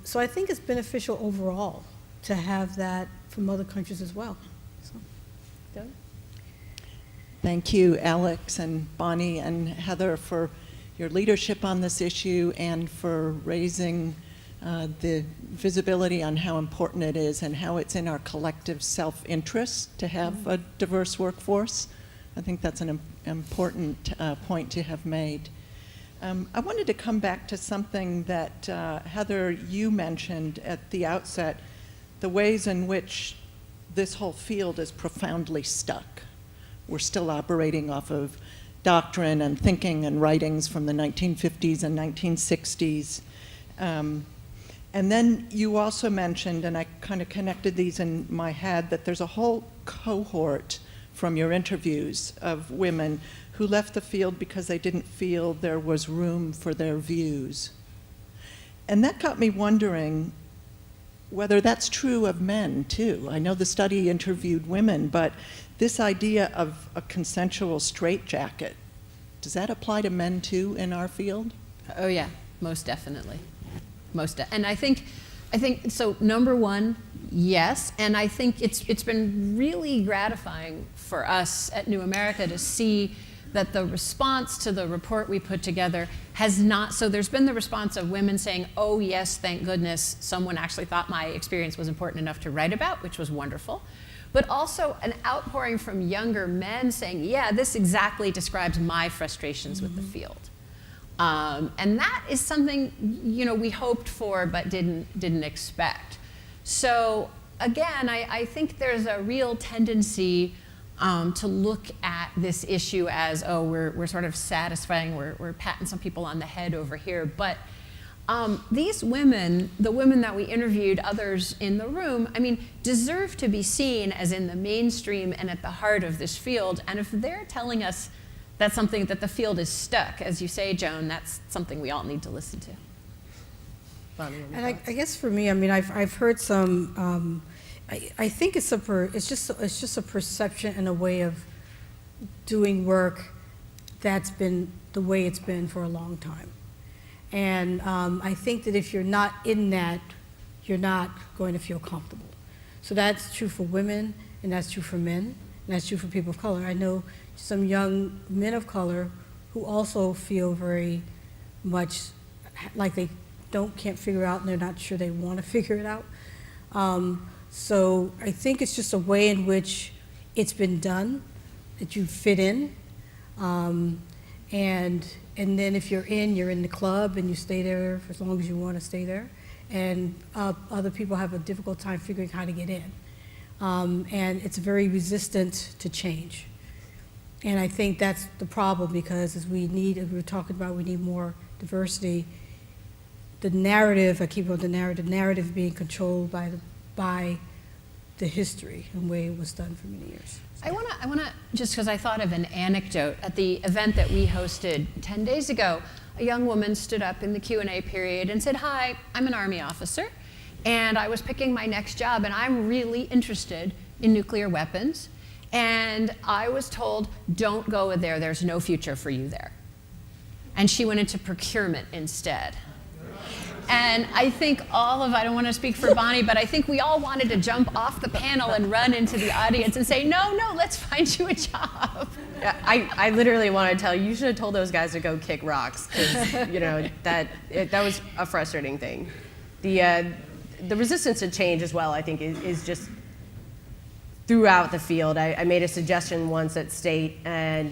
[SPEAKER 3] so I think it's beneficial overall to have that from other countries as well. So, Doug?
[SPEAKER 5] Thank you, Alex and Bonnie and Heather, for your leadership on this issue and for raising the visibility on how important it is and how it's in our collective self-interest to have a diverse workforce. I think that's an important point to have made. I wanted to come back to something that Heather, you mentioned at the outset, the ways in which this whole field is profoundly stuck. We're still operating off of doctrine and thinking and writings from the 1950s and 1960s. And then you also mentioned, and I kind of connected these in my head, that there's a whole cohort from your interviews of women who left the field because they didn't feel there was room for their views. And that got me wondering whether that's true of men too. I know the study interviewed women, but this idea of a consensual straitjacket, does that apply to men too in our field?
[SPEAKER 2] Oh yeah, most definitely. And I think so. Number one, yes, and I think it's been really gratifying for us at New America to see that the response to the report we put together has not. So there's been the response of women saying, "Oh yes, thank goodness, someone actually thought my experience was important enough to write about," which was wonderful. But also an outpouring from younger men saying, "Yeah, this exactly describes my frustrations with the field." And that is something, we hoped for but didn't expect. So again, I think there's a real tendency to look at this issue as, oh, we're sort of satisfying, we're patting some people on the head over here. But these women, the women that we interviewed, others in the room, deserve to be seen as in the mainstream and at the heart of this field. And if they're telling us that's something that the field is stuck, as you say, Joan, that's something we all need to listen to.
[SPEAKER 3] And I guess for me, I've heard some. I think it's just a perception and a way of doing work that's been the way it's been for a long time. And I think that if you're not in that, you're not going to feel comfortable. So that's true for women, and that's true for men. and that's true for people of color. I know some young men of color who also feel very much like they can't figure out, and they're not sure they want to figure it out. So I think it's just a way in which it's been done, that you fit in. And then if you're in the club and you stay there for as long as you want to stay there. And other people have a difficult time figuring how to get in. And it's very resistant to change. And I think that's the problem, because as we were talking about, we need more diversity. The narrative, I keep on the narrative being controlled by the history and the way it was done for many years.
[SPEAKER 2] I wanna, just because I thought of an anecdote, at the event that we hosted 10 days ago, a young woman stood up in the Q&A period and said, "Hi, I'm an Army officer, and I was picking my next job, and I'm really interested in nuclear weapons, and I was told, don't go there, there's no future for you there." And she went into procurement instead. And I think I don't want to speak for Bonnie, but I think we all wanted to jump off the panel and run into the audience and say, no, let's find you a job.
[SPEAKER 1] Yeah, I literally want to tell you should have told those guys to go kick rocks, because that was a frustrating thing. The resistance to change as well, I think, is just throughout the field. I made a suggestion once at state, and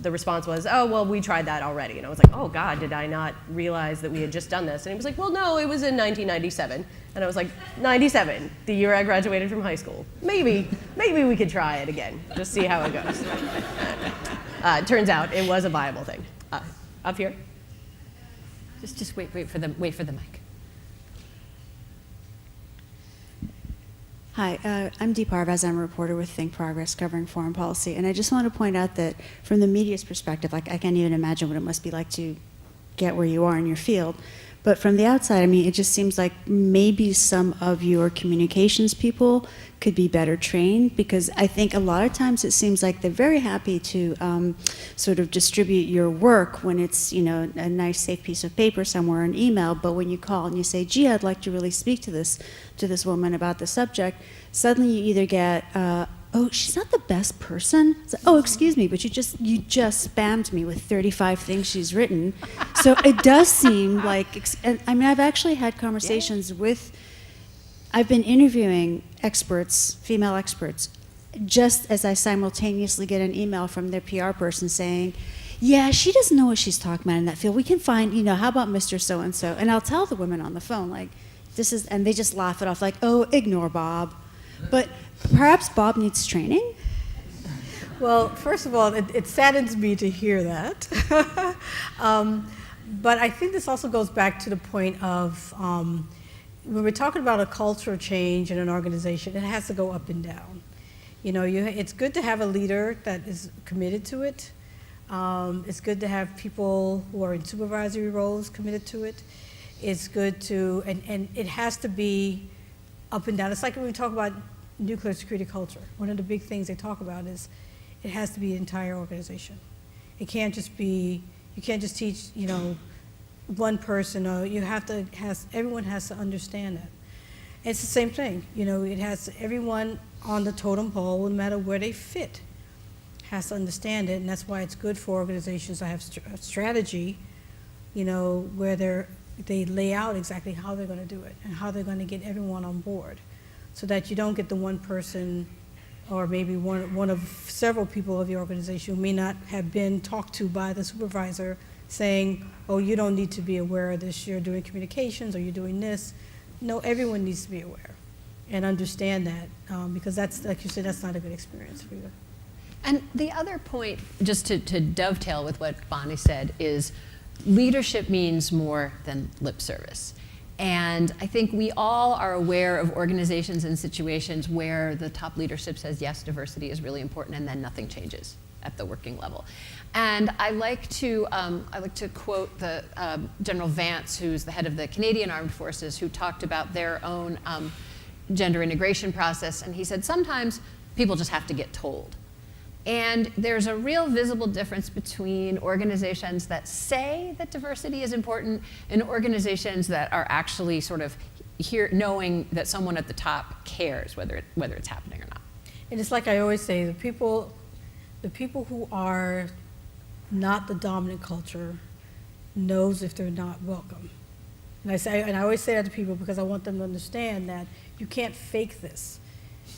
[SPEAKER 1] the response was, "Oh, well, we tried that already." And I was like, "Oh God, did I not realize that we had just done this?" And he was like, "Well, no, it was in 1997." And I was like, 97, the year I graduated from high school. Maybe we could try it again, just see how it goes. Turns out it was a viable thing. Up here.
[SPEAKER 2] Just wait for the mic.
[SPEAKER 6] Hi, I'm Dee Parvaz. I'm a reporter with Think Progress covering foreign policy. And I just want to point out that from the media's perspective, I can't even imagine what it must be like to get where you are in your field. But from the outside, it just seems like maybe some of your communications people could be better trained, because I think a lot of times it seems like they're very happy to sort of distribute your work when it's, a nice safe piece of paper somewhere, an email. But when you call and you say, "Gee, I'd like to really speak to this woman about the subject," suddenly you either get, "Oh, she's not the best person." So, "Oh, excuse me, but you just spammed me with 35 things she's written." So it does seem like, I've actually had conversations with, I've been interviewing experts, female experts, just as I simultaneously get an email from their PR person saying, "Yeah, she doesn't know what she's talking about in that field. We can find, how about Mr. So-and-so?" And I'll tell the women on the phone, like, and they just laugh it off, like, "Oh, ignore Bob." But perhaps Bob needs training?
[SPEAKER 3] Well, first of all, it saddens me to hear that. But I think this also goes back to the point of when we're talking about a cultural change in an organization, it has to go up and down. It's good to have a leader that is committed to it. It's good to have people who are in supervisory roles committed to it. It's good to, and it has to be up and down. It's like when we talk about nuclear security culture. One of the big things they talk about is it has to be the entire organization. It can't just be, you can't just teach, one person, or everyone has to understand that. It's the same thing, it has everyone on the totem pole, no matter where they fit, has to understand it, and that's why it's good for organizations that have strategy, where they lay out exactly how they're going to do it and how they're going to get everyone on board, so that you don't get the one person or maybe one of several people of the organization who may not have been talked to by the supervisor saying, "Oh, you don't need to be aware of this, you're doing communications, or you're doing this." No, everyone needs to be aware and understand that, because that's, like you said, that's not a good experience for you.
[SPEAKER 2] And the other point, just to dovetail with what Bonnie said, is leadership means more than lip service. And I think we all are aware of organizations and situations where the top leadership says, yes, diversity is really important, and then nothing changes at the working level. And I like to quote the General Vance, who's the head of the Canadian Armed Forces, who talked about their own gender integration process. And he said, sometimes people just have to get told. And there's a real visible difference between organizations that say that diversity is important and organizations that are actually sort of knowing that someone at the top cares whether it's happening or not.
[SPEAKER 3] And it's like I always say, the people who are not the dominant culture knows if they're not welcome. And I always say that to people because I want them to understand that you can't fake this.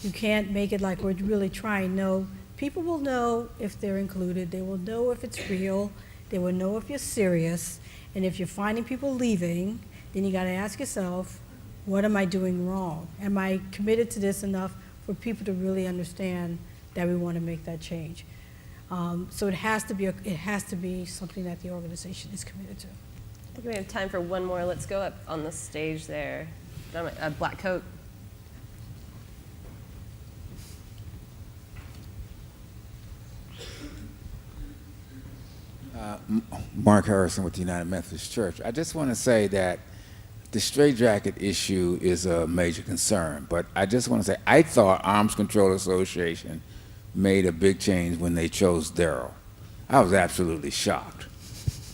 [SPEAKER 3] You can't make it like we're really trying. No, people will know if they're included. They will know if it's real. They will know if you're serious. And if you're finding people leaving, then you got to ask yourself, what am I doing wrong? Am I committed to this enough for people to really understand that we want to make that change? So it has to be something that the organization is committed to.
[SPEAKER 1] I think we have time for one more. Let's go up on the stage there. A black coat.
[SPEAKER 7] Mark Harrison with the United Methodist Church. I just want to say that the straitjacket issue is a major concern, but I just want to say I thought Arms Control Association made a big change when they chose Daryl. I was absolutely shocked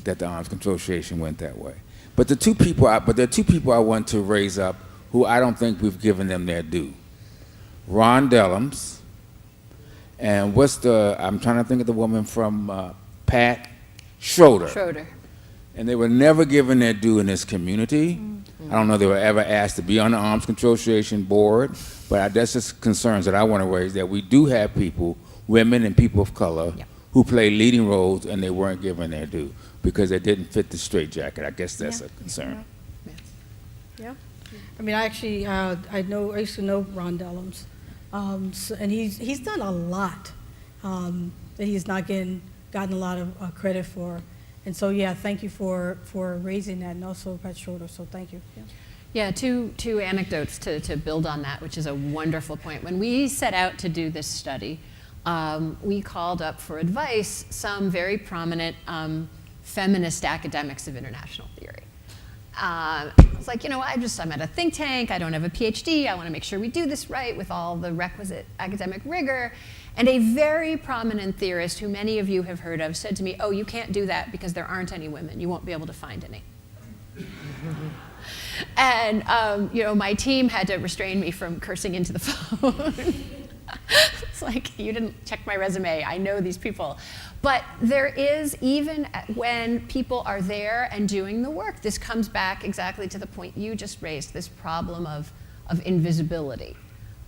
[SPEAKER 7] that the Arms Control Association went that way. But there are two people I want to raise up who I don't think we've given them their due. Ron Dellums, and I'm trying to think of the woman from Pat Schroeder. And they were never given their due in this community. I don't know if they were ever asked to be on the Arms Control Association board, but that's just concerns that I want to raise, that we do have people, women and people of color, who play leading roles and they weren't given their due because they didn't fit the straitjacket. I guess that's a concern.
[SPEAKER 3] Yeah. I mean, I actually, I used to know Ron Dellums, and he's done a lot that he's not gotten a lot of credit for. And so, yeah, thank you for raising that, and also Pat Schroeder, so thank you.
[SPEAKER 2] Yeah, two anecdotes to build on that, which is a wonderful point. When we set out to do this study, we called up for advice some very prominent feminist academics of international theory. I was like, I'm at a think tank, I don't have a PhD, I want to make sure we do this right with all the requisite academic rigor. And a very prominent theorist, who many of you have heard of, said to me, oh, you can't do that because there aren't any women. You won't be able to find any. And, my team had to restrain me from cursing into the phone. It's like, you didn't check my resume. I know these people. But there is, even when people are there and doing the work, this comes back exactly to the point you just raised, this problem of invisibility.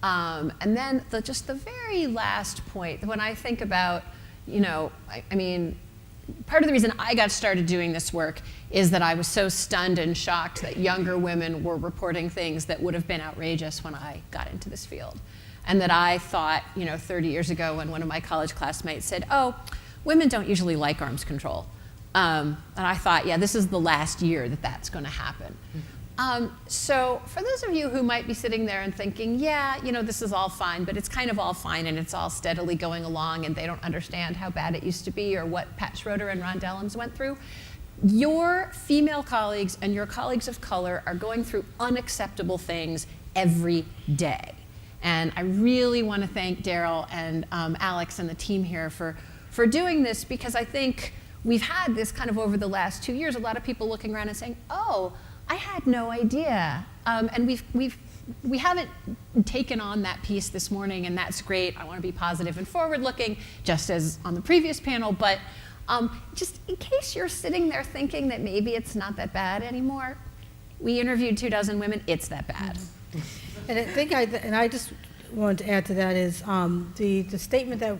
[SPEAKER 2] And then just the very last point, when I think about, part of the reason I got started doing this work is that I was so stunned and shocked that younger women were reporting things that would have been outrageous when I got into this field. And that I thought, 30 years ago when one of my college classmates said, oh, women don't usually like arms control. And I thought, yeah, this is the last year that that's going to happen. So for those of you who might be sitting there and thinking, yeah, this is all fine, but it's kind of all fine and it's all steadily going along and they don't understand how bad it used to be or what Pat Schroeder and Ron Dellums went through, your female colleagues and your colleagues of color are going through unacceptable things every day. And I really want to thank Daryl and Alex and the team here for doing this, because I think we've had this kind of over the last 2 years, a lot of people looking around and saying, oh, I had no idea. And we haven't taken on that piece this morning, and that's great. I want to be positive and forward-looking, just as on the previous panel. But just in case you're sitting there thinking that maybe it's not that bad anymore, we interviewed 24 women. It's that bad.
[SPEAKER 3] And I just wanted to add to that is the statement that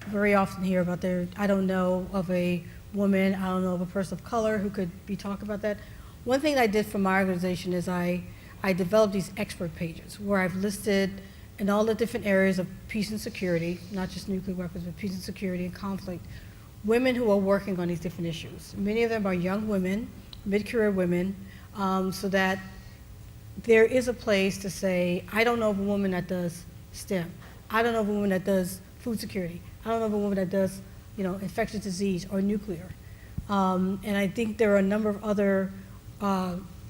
[SPEAKER 3] very often hear about I don't know of a woman, I don't know of a person of color who could be talking about that. One thing I did for my organization is I developed these expert pages where I've listed in all the different areas of peace and security, not just nuclear weapons, but peace and security and conflict, women who are working on these different issues. Many of them are young women, mid-career women, so that there is a place to say, I don't know of a woman that does STEM. I don't know of a woman that does food security. I don't know of a woman that does, infectious disease or nuclear. And I think there are a number of other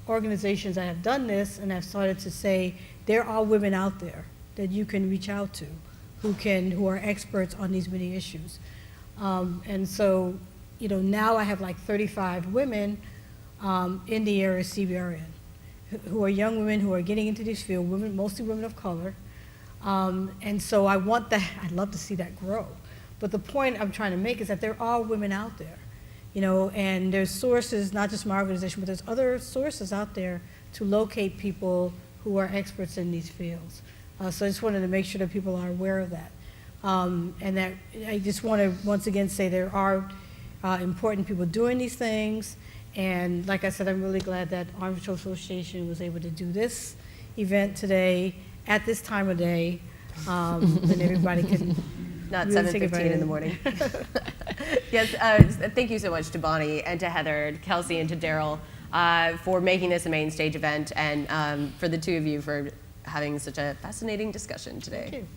[SPEAKER 3] organizations that have done this and have started to say there are women out there that you can reach out to who are experts on these many issues. And so, now I have like 35 women in the area of CBRN who are young women who are getting into this field, mostly women of color, And so I want that, I'd love to see that grow. But the point I'm trying to make is that there are women out there, you know, and there's sources, not just my organization, but there's other sources out there to locate people who are experts in these fields. So I just wanted to make sure that people are aware of that. And that I just want to once again say there are important people doing these things. And like I said, I'm really glad that Arms Control Association was able to do this event today at this time of day, when everybody can
[SPEAKER 1] Not
[SPEAKER 3] really take
[SPEAKER 1] 7:15 in the
[SPEAKER 3] advantage.
[SPEAKER 1] morning. Yes, thank you so much to Bonnie and to Heather, to Kelsey, and to Daryl for making this a main stage event, and for the two of you for having such a fascinating discussion today.
[SPEAKER 3] Thank you.